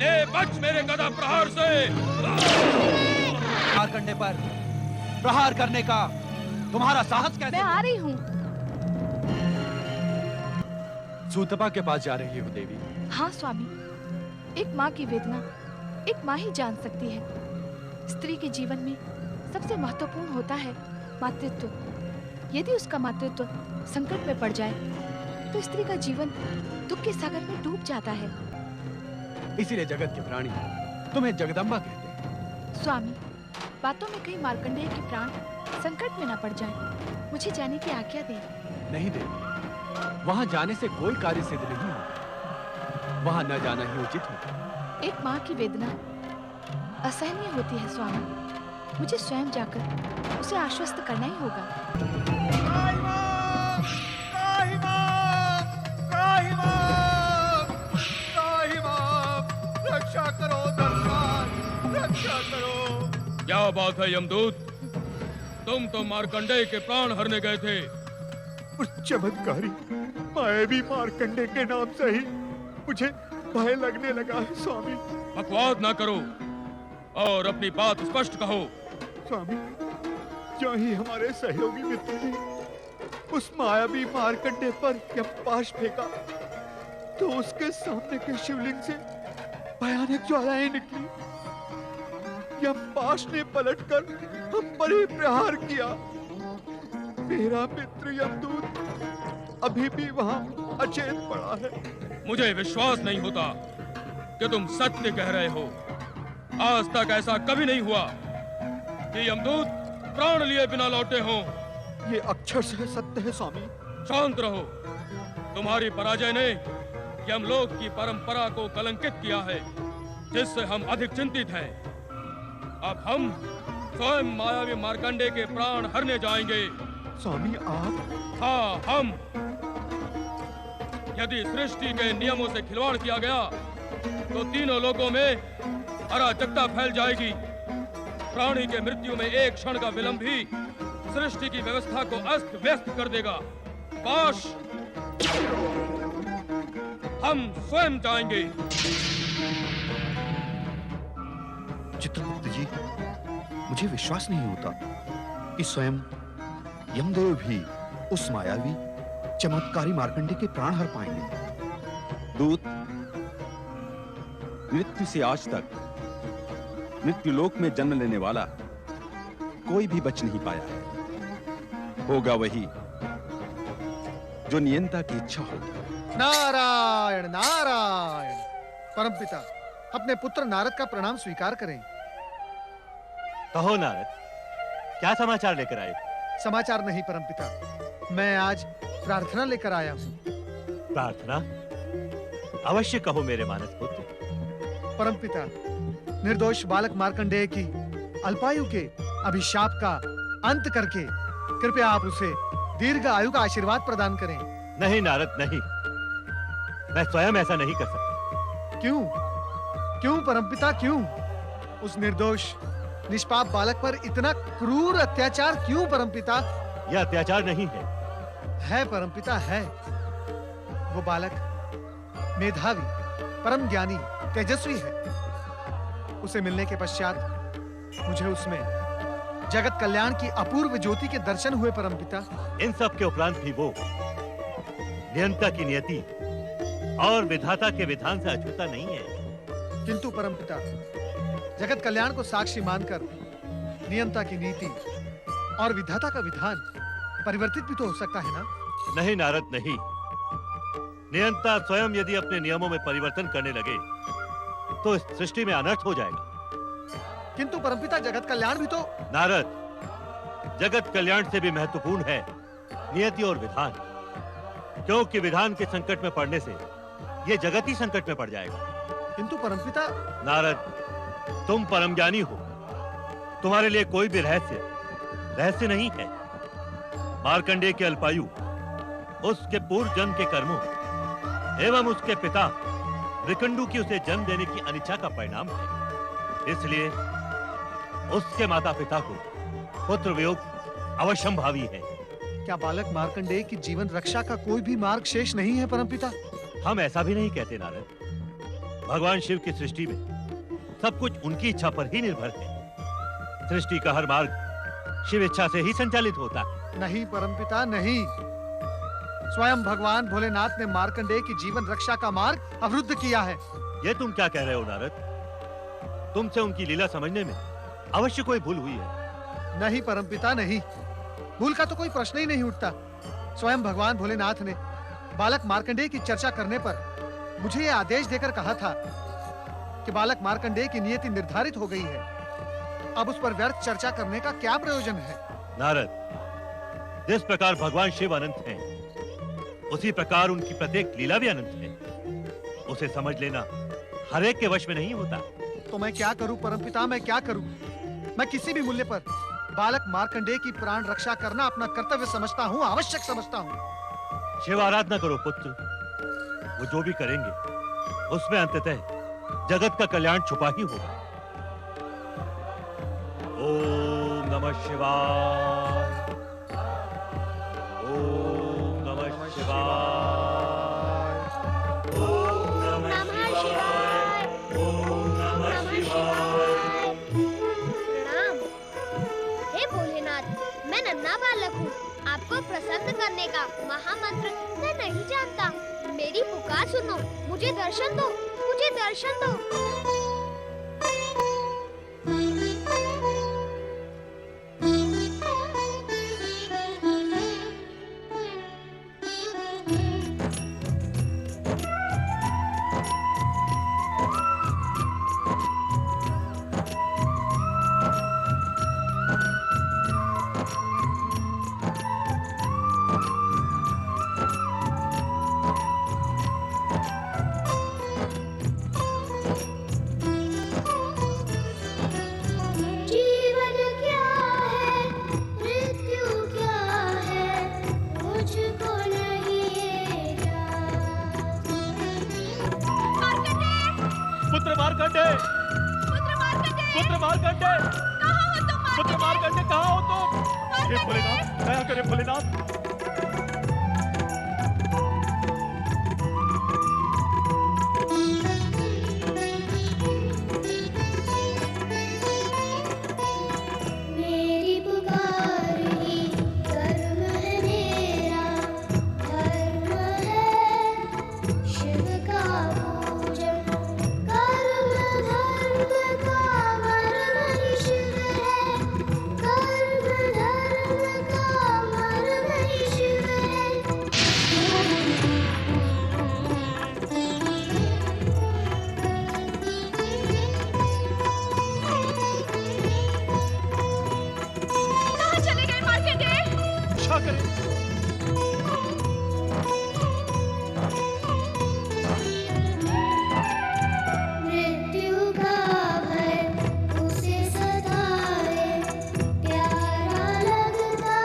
ए बच मेरे गदा प्रहार से। मार्कंडे पर प्रहार करने का तुम्हारा साहस कैसे? मैं आ रही हूँ। सूतपा के पास जा रही हो देवी? हाँ स्वामी, एक माँ की वेदना एक माँ ही जान सकती है। स्त्री के जीवन में सबसे महत्वपूर्ण होता है मातृत्व। यदि उसका मातृत्व संकट में पड़ जाए तो स्त्री का जीवन दुख के सागर में डूब जाता है। इसीलिए जगत के प्राणी तुम्हें जगदम्बा कहते हैं। स्वामी, बातों में कहीं मार्कंडेय के प्राण संकट में न पड़ जाएं। मुझे जाने की आज्ञा दें। नहीं देवी, वहां जाने से कोई कार्य सिद्ध नहीं होगा। वहां न जाना ही उचित होगा। एक माँ की वेदना असहनीय होती है स्वामी। मुझे स्वयं जाकर उसे आश्वस्त करना ही होगा। रक्षा करो दरबार, रक्षा करो। क्या बात है यमदूत, तुम तो मार्कंडेय के प्राण हरने गए थे। उस चमत्कारी मायावी मार्कंडे के नाम से ही मुझे भय लगने लगा है स्वामी। बकवास ना करो और अपनी बात स्पष्ट कहो। स्वामी, जो ही हमारे सहयोगी मित्र ने उस मायावी मार्कंडे पर यमपाश फेंका तो उसके सामने के शिवलिंग से भयानक ज्वालाएं निकली। यमपाश ने पलटकर हम पर ही प्रहार किया। मेरा मित्र यमदूत अभी भी वहां अचेत पड़ा है। मुझे विश्वास नहीं होता कि तुम सत्य कह रहे हो। आज तक ऐसा कभी नहीं हुआ कि यमदूत प्राण लिए बिना लौटे हों। ये अक्षर से सत्य है स्वामी। शांत रहो। तुम्हारी पराजय ने यमलोक की परंपरा को कलंकित किया है, जिससे हम अधिक चिंतित हैं। अब हम स्वयं मायावी मार्कंडे के प्राण हरने जाएंगे। स्वामी आप? हाँ, हम। यदि सृष्टि के नियमों से खिलवाड़ किया गया तो तीनों लोकों में अराजकता फैल जाएगी। प्राणी के मृत्यु में एक क्षण का विलंब भी सृष्टि की व्यवस्था को अस्त व्यस्त कर देगा। पाश, हम स्वयं जाएंगे। चित्रगुप्त जी, मुझे विश्वास नहीं होता कि स्वयं यमदेव भी उस मायावी चमत्कारी मार्कंडे के प्राण हर पाएंगे। दूत, मृत्यु से आज तक मृत्यु लोक में जन्म लेने वाला कोई भी बच नहीं पाया है। होगा वही जो नियंता की इच्छा होगी। नारायण नारायण। परमपिता, अपने पुत्र नारद का प्रणाम स्वीकार करें। कहो नारद, क्या समाचार लेकर आए? समाचार नहीं परमपिता, मैं आज प्रार्थना लेकर आया हूँ। प्रार्थना? अवश्य कहो मेरे मानस पुत्र। परमपिता, निर्दोष बालक मार्कंडेय की अल्पायु के अभिशाप का अंत करके कृपया आप उसे दीर्घ आयु का आशीर्वाद प्रदान करें। नहीं नारद, नहीं, मैं स्वयं ऐसा नहीं कर सकता। क्यों? क्यों परमपिता, क्यों? उस निर्दोष निष्पाप बालक पर इतना क्रूर अत्याचार क्यों परमपिता? यह अत्याचार नहीं है परमपिता, है। वो बालक मेधावी, परम ज्ञानी, तेजस्वी है। उसे मिलने के पश्चात मुझे उसमें जगत कल्याण की अपूर्व ज्योति के दर्शन हुए परमपिता। इन सब के उपरांत भी वो नियंता की नियति और विधाता के विधान से अछूता नहीं है। किंतु परमपिता, जगत कल्याण को साक्षी मानकर नियंता की नीति और विधाता का विधान परिवर्तित भी तो हो सकता है ना? नहीं नारद, नहीं। नियंता स्वयं यदि अपने नियमों में परिवर्तन करने लगे तो इस सृष्टि में अनर्थ हो जाएगा। किंतु परमपिता, जगत कल्याण भी तो। नारद, जगत कल्याण से भी महत्वपूर्ण है नियति और विधान, क्योंकि विधान के संकट में पड़ने से यह जगत ही संकट में पड़ जाएगा। किंतु परमपिता। नारद, तुम परम ज्ञानी हो, तुम्हारे लिए कोई भी रहस्य नहीं है। मार्कंडेय के अल्पायु उसके पूर्व जन्म के कर्मों एवं उसके पिता विकंडू की उसे जन्म देने की अनिच्छा का परिणाम है। इसलिए उसके माता पिता को पुत्र वियोग अवश्यंभावी है। क्या बालक मार्कंडेय की जीवन रक्षा का कोई भी मार्ग शेष नहीं है परमपिता? हम ऐसा भी नहीं कहते नारद। भगवान शिव की सृष्टि में सब कुछ उनकी इच्छा पर ही निर्भर है। सृष्टि का हर मार्ग शिव इच्छा से ही संचालित होता है। नहीं परमपिता नहीं, स्वयं भगवान भोलेनाथ ने मार्कंडेय की जीवन रक्षा का मार्ग अवरुद्ध किया है। ये तुम क्या कह रहे हो नारद? तुमसे उनकी लीला समझने में अवश्य कोई भूल हुई है। नहीं परमपिता नहीं, भूल का तो कोई प्रश्न ही नहीं उठता। स्वयं भगवान भोलेनाथ ने बालक मार्कंडेय की चर्चा करने पर मुझे यह आदेश देकर कहा था कि बालक मार्कंडेय की नियति निर्धारित हो गई है, अब उस पर व्यर्थ चर्चा करने का क्या प्रयोजन है? नारद, जिस प्रकार भगवान शिव अनंत हैं, उसी प्रकार उनकी प्रत्येक लीला भी अनंत है। उसे समझ लेना हर एक के वश में नहीं होता। तो मैं क्या करूं परमपिता, मैं क्या करूं? मैं किसी भी मूल्य पर बालक मार्कंडेय की प्राण रक्षा करना अपना कर्तव्य समझता हूं, आवश्यक समझता हूं। शिव आराधना करो पुत्र, वो जो भी करेंगे उसमें अंततः जगत का कल्याण छुपा ही होगा। ओम नमः शिवाय, ओम नमः शिवाय, ओम नमः शिवाय, ओम नमः शिवाय। प्रणाम। हे भोलेनाथ, मैं नन्हा बालक हूँ। आपको प्रसन्न करने का महामंत्र मैं नहीं जानता। मेरी पुकार सुनो, मुझे दर्शन दो, मुझे दर्शन दो। जीवन क्या है, मृत्यु क्या है, मुझको नहीं जान। पुत्र मार्कंडेय, पुत्र मार्कंडेय, पुत्र मार्कंडेय, कहाँ हो तुम? हे भोलेनाथ, दया करे भोलेनाथ। मेरी पुकार ही कर्म है मेरा, धर्म है शिव का पूजन। कर्म धर्म का मर्म ही शिव है, कर्म धर्म का मर्म ही शिव है। कहाँ चले गए मार्कंडेय? रक्षा करें। मृत्यु का भय उसे सताए, प्यारा लगता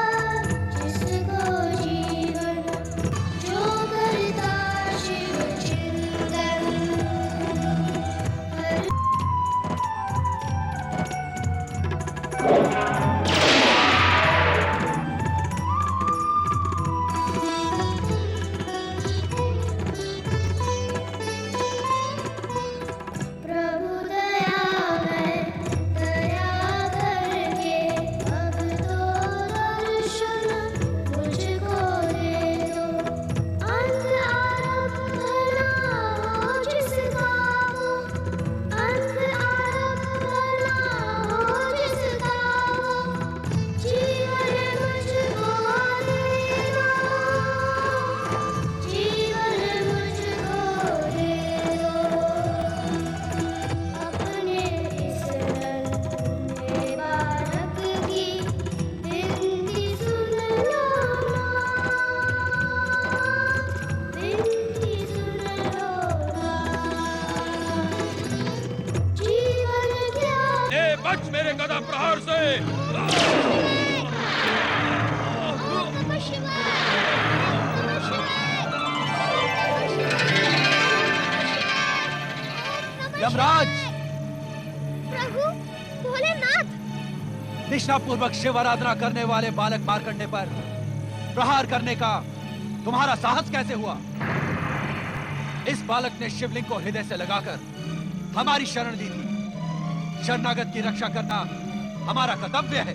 जिसको जीवन, जो करता शिव चिंतन। हर प्रभु दयामय, दया करके अब तो दर्शन मुझको दे दो। अंत आरंभ ना हो जिसका वो, अंत आरंभ ना हो जिसका वो, जीवन मुझको दे दो, जीवन मुझको दे दो। अपने इस नन्हे बालक की विनती सुन लो ना, विनती सुन लो ना। जीवन क्या ए बच मेरे गदा प्रहार से। ओम नमः शिवाय, ओम नमः शिवाय, ओम नमः शिवाय, ओम नमः यमराज, शिवाय। प्रभु भोलेनाथ, निष्ठापूर्वक शिव आराधना करने वाले बालक मार्कंडेय पर प्रहार करने का तुम्हारा साहस कैसे हुआ? इस बालक ने शिवलिंग को हृदय से लगाकर हमारी शरण ली थी। शरणागत की रक्षा करना हमारा कर्तव्य है।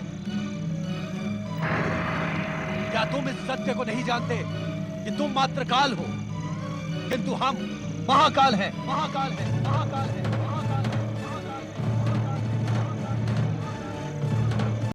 क्या तुम इस सत्य को नहीं जानते कि तुम मात्र काल हो, किंतु हम महाकाल हैं, महाकाल हैं, महाकाल हैं।